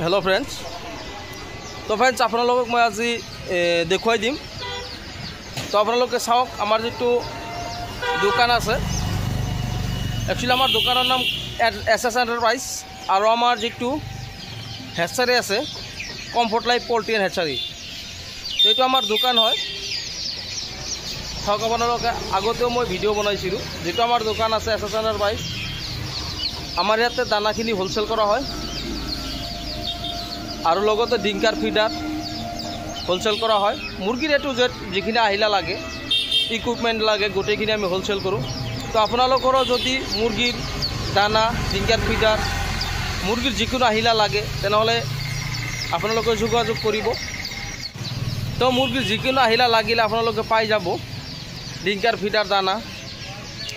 Hello friends तो friends आपनलोक मैं आज देखुवाई दिम तो आपनलोके चाওক आमार जितु दुकान आछे एक्चुअली आमार दुकानर नाम एसएस एंटरप्राइज और आमार जितु हेचारी आछे कम्फर्ट लाइफ पोल्ट्री एंड हेचारी तो ये आमार दुकान है चाওক आपनलोके आगतेও मैं भिडिओ बनाइছিলো जेतु आमार दुकान आछे एसएस एंटरप्राइज आमार याते दानाखिनि होलसेल करा হয় और लगते डिंकार फिडार होलसेल करा है मुर्गिर ए टू जेड जिखिनि आहिला लागे इक्विपमेंट लागे गोटेखिनि आमि होलसेल करूँ तो आपनालोकरो जदि मुर्गिर दाना डिंकार फिडार मुर्गिर जिकोनो आहिला लागे तेनहले आपनालोके जोगाजोग करिब तो मुर्गिर जिकोनो आहिला लागिले आपनालोके पाई जाब डिंकार फिडार दाना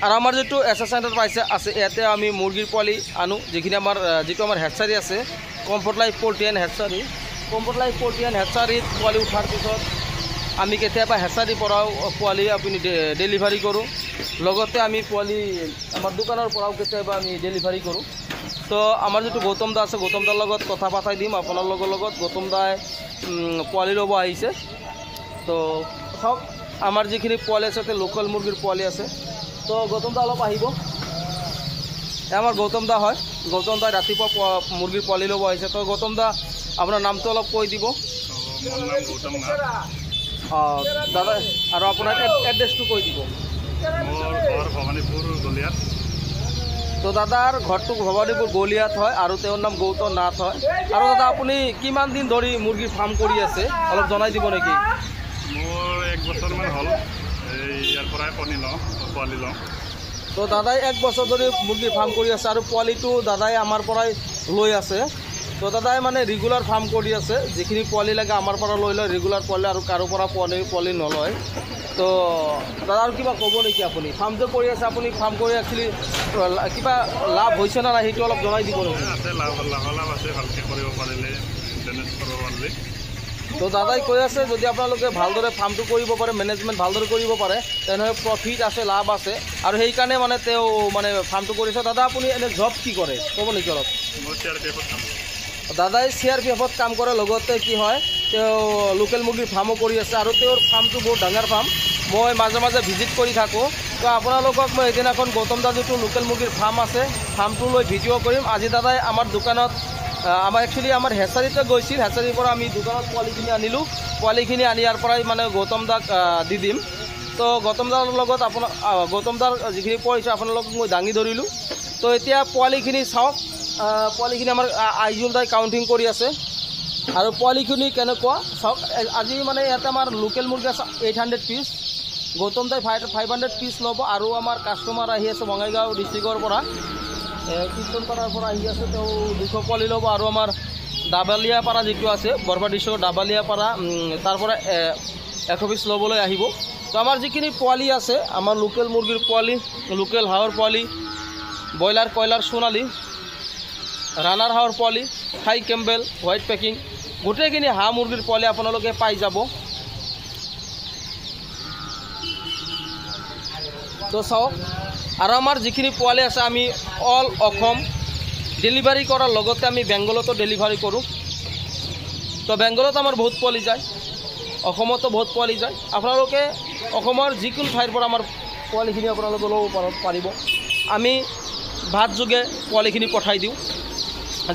और आमार जो एसएस एंटरप्राइज आछे इयाते आमि मुर्गिर पोवाली आनो जिखिनि आमार जितु आमार हेचारी आछे कम्फर्ट लाइफ पोल्ट्री एंड हेचारी कम्फर्ट लाइफ पोल्ट्री एंड हेचारी पोवाली उठार पिছত आमि केতিয়াबा हेचारी पराও पोवाली आपुनि डेलिभारी करूँ लगते आमि पोवाली आमार दुकानर पराও केতিয়াबा आमि डेलिभारी करूँ तो आमार जो गौतम दा आछे गौतम दार लगत कथा पाताई दिम आपनार लगत गौतम दाय पोवाली लब आहिছে तो सब आमार जिखिनि पोवाली आछे लोकल मुर्गिर पोवाली आछे तो गौतम दा अलप आहिब आमार गौतम दा है गौतम दा रातिपुवा मुर्गिर पोवाली लब आहिছে तो गौतम दा आपनार नामটো अलप কৈ দিব दादा और आपनार एड्रेसটো কৈ দিব तो दादार घरটো भवानीपुर गलियात है और तेर नाम गौतम नाथ है और दादा अपनी किमान दिन धरी मुर्गिर फार्म करि आछे अलप जनाई দিব नेকি मोर 1 बছर मान हल यार पराय कनि ल पोवाली ल तो दादाई 1 बছर धरे मुर्गिर फार्म करि आछे और पोवालीটো दादाई आमार पराय लई आछे तो दादाई माने रेगुलार फार्म करि आछे जिखिनि पोवाली लागे आमार परा लई लय रेगुलार पोवाली और कारो परा पोवाली नलय तो दादा और किबा कब नेকি आपुनि फार्म जो करि आछे आपुनि फार्म करि एक्चुअली किबा लाभ होइছে ना हेतु अलप जनाई দিব नेকি আছে লাভ আছে ভালকে কৰিব পাৰিলে মেনেজ কৰিব পাৰিলে तो दादाई কৈ আছে যদি আপোনালোকে ভালদৰে ফাৰ্মটো কৰিব পাৰে মেনেজমেন্ট ভালদৰে কৰিব পাৰে তেনহলে প্ৰফিট আছে লাভ আছে আৰু সেই কাৰণে মানে তেও মানে ফাৰ্মটো কৰিছে দাদা আপুনি এনে জব কি কৰে ক'ব নেকি অলপ মই সিআৰপিএফত কাম দাদাই সিআৰপিএফত কাম কৰে লগতে কি হয় তেও লোকেল মুৰ্গীৰ ফাৰ্মো কৰি আছে আৰু তেওঁৰ ফাৰ্মটো বহুত ডাঙৰ ফাৰ্ম মই মাজে মাজে ভিজিট কৰি থাকোঁ তো আপোনালোকক মই এদিনাখন গৌতম দা যিটো লোকেল মুৰ্গীৰ ফাৰ্ম আছে ফাৰ্মটো লৈ ভিডিঅ' কৰিম আজি দাদাই আমাৰ দোকানত आमार एक्चुअली आमार हेचारीते गई हेचारीर पर आमी दुकान पोवालीखिनि आनिलो पोवालीखिनि आनि यार पराई माने गौतम दाक दी दिम तो गौतम दार लगत आपन गौतम दार जिखिनि पोवाइছে आपनालोक मैं दाঙি धरिलो तो एतिया पोवालीखिनि चाওক पोवालीखिनि आमार आइजुल दाई काउंटिंग करि आछे आरो पोवालीखिनि केनेकुवा चाওক আজি माने याते आमार लोकेल मुर्गी आछे 800 पिस गौतम दाई 500 पिस लब आरो आमार कास्टमार आहि आछे बङाइगाঁও डिस्ट्रिक्टर পৰা कीर्तनपाड़ार पर आहि आछे तो 200 पोवाली लब और आमार डाबालियापाड़ा जितु आछे बरपा डिस्ट्रिक्टर डाबालियापाड़ा तार पर 100 पिस लबले आहिब तो आमार जिखिनि पोवाली आछे आमार लोकेल मुर्गिर पोवाली लोकेल हावर पोवाली ब्रयलार कयलार सोनाली रानार हावर पोवाली थाई केम्बेल व्हाइट पेकिंग गोटेखिनि हाঁহ मुर्गिर पोवाली आपनालोके पाई जाब तो चाওক और आमार जिखिनि पोवाली आछे आमी ऑल अखम डेलिभारी करार लगते आमी बेंगलतो डेलिभारी करूँ तो बेंगलत आमार बहुत पोवाली जाए अखमतो बहुत पोवाली जाए आपनालोके अखमर जिकोनो ठाइर पर आमार पोवालीखिनि आपनालोके लব पारिब आमी भात जोगे पोवालीखिनि पठाई दिওঁ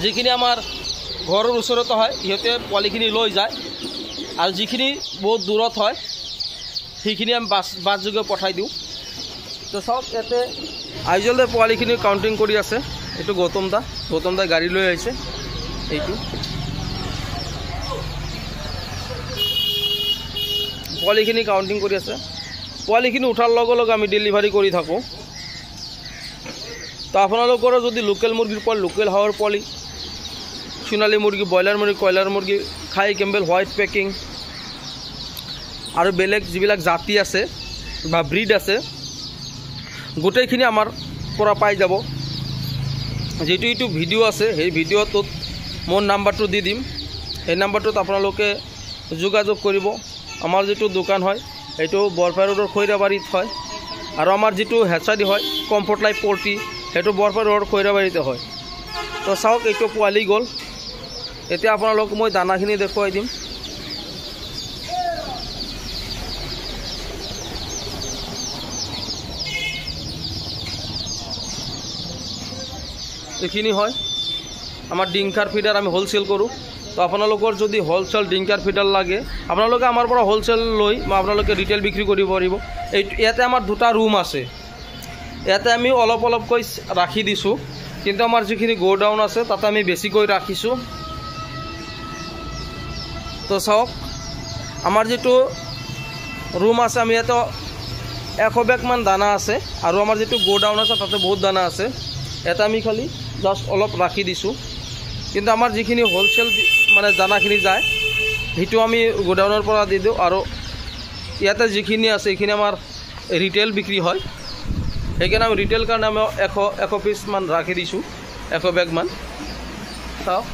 जिखिनि आमार घৰৰ ওচৰতে হয় ইহতে পোৱালিখিনি লৈ যায় আৰু যিখিনি বহুত দূৰত হয় সেইখিনি আমি বাছ যোগে পঠাই দিওঁ तो सब इते आइजल पोवालीखिनि काउंटिंग करि आछे एटु गौतम दाई गाड़ी लई आइছে এইটো पोवालीखिनि काउंटिंग करि आछे पोवालीखिनि उठार लगे लगे आमी डेलिभारी करि थाको तो आपनालोकर जदि लोकेल मुर्गिर पोवाली लोकेल हावर पोवाली सोनाली मुर्गी ब्रयलार मुर्गी कयलार मुर्गी खाई केम्बेल व्हाइट पेकिंग और बेलेग जिबिलाक जाति आछे बा ब्रीड आछे गोटेखिनि आमार পৰা पाई যাব जेतु इटु भिडिओ आछे সেই ভিডিওটোত मोर नाम्बारটো দি দিম এই নাম্বাৰটোত আপোনালোকে যোগাযোগ কৰিব আমাৰ যেটো দোকান হয় এটো বৰপা ৰোডৰ খৈৰাবাৰীত হয় আৰু আমাৰ যেটো হেচাৰি হয় কমফৰ্ট লাইফ পোল্ট্ৰি हेतु बरपा रोड खैराबारीते है तो चाওক এইটো পোৱালি গ'ল এতিয়া আপোনালোকক মই দানাখিনি দেখুৱাই দিম। এইখিনি হয় আমাৰ ডিংকাৰ ফিডাৰ, আমি হোলচেল কৰোঁ। তো আপোনালোকৰ যদি হোলচেল ডিংকাৰ ফিডাৰ লাগে আপোনালোকে আমাৰ পৰা হোলচেল লৈ আপোনালোকে ৰিটেইল বিক্ৰী কৰিব পাৰিব। ইয়াতে আমাৰ দুটা ৰুম আছে, ইয়াতে আমি অলপ অলপকৈ ৰাখি দিছোঁ, কিন্তু আমাৰ যিখিনি গোডাউন আছে তাতে আমি বেছিকৈ ৰাখিছোঁ। তো চাওক আমাৰ যিটো ৰুম আছে, আমি ইয়াতে 100 বেগমান দানা আছে, আৰু আমাৰ যিটো গোডাউন আছে তাতে বহুত দানা আছে। ইয়াতে আমি খালি জাষ্ট অলপ ৰাখি দিছোঁ, কিন্তু আমাৰ যিখিনি হোলচেল মানে দানাখিনি যায় সেইটো আমি গোডাউনৰ পৰা দি দিওঁ, আৰু ইয়াতে যিখিনি আছে এইখিনি আমাৰ ৰিটেইল বিক্ৰী হয়। সেইকাৰণে আমি ৰিটেইল কাৰণে আমি 100 পিচমান ৰাখি দিছোঁ, 100 বেগমান। চাওক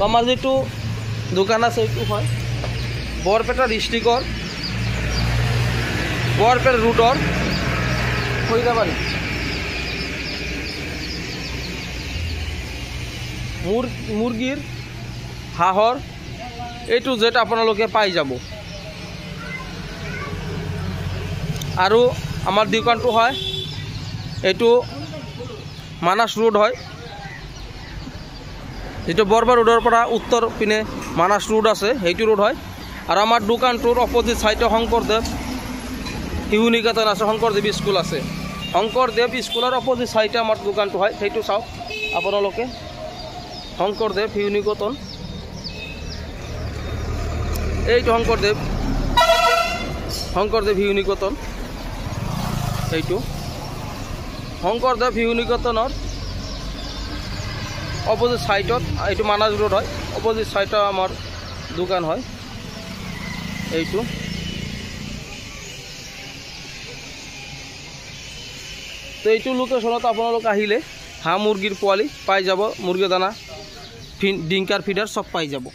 আমাৰ যিটো দোকান আছে এইটো হয় বৰপেটা ডিষ্ট্ৰিক্টৰ বৰপেটা ৰোডৰ খৈৰাবাৰী। মুৰ্গীৰ, হাঁহৰ এইটো জেট আপোনালোকে পাই যাব। আৰু আমাৰ দোকানটো হয় এইটো মানাছ ৰোড হয়, যিটো বৰপেটা ৰোডৰ পৰা উত্তৰ পিনে মানাছ ৰোড আছে সেইটো ৰোড হয়। আৰু আমাৰ দোকানটোৰ অপজিট চাইডে শংকৰদেৱ শিশু নিকেতন আছে, শংকৰদেৱ স্কুল আছে। শংকৰদেৱ স্কুলৰ অপজিট চাইডে আমাৰ দোকানটো হয়, সেইটো চাওক আপোনালোকে। শংকৰদেৱ শিশু নিকেতন, এইটো শংকৰদেৱ শিশু নিকেতন, এইটো শংকৰদেৱ শিশু নিকেতনৰ অপজিট সাইডত এইটো মানাজ ৰোড হয়, অপজিট সাইডত আমার দোকান হয় এইটো। তো এইটো লোকেশনত আপোনালোক আহিলে হাঁহ মুরগির পোৱালি পাই যাব, মুৰগি দানা ডিংকাৰ ফিডাৰ সব পাই যাব।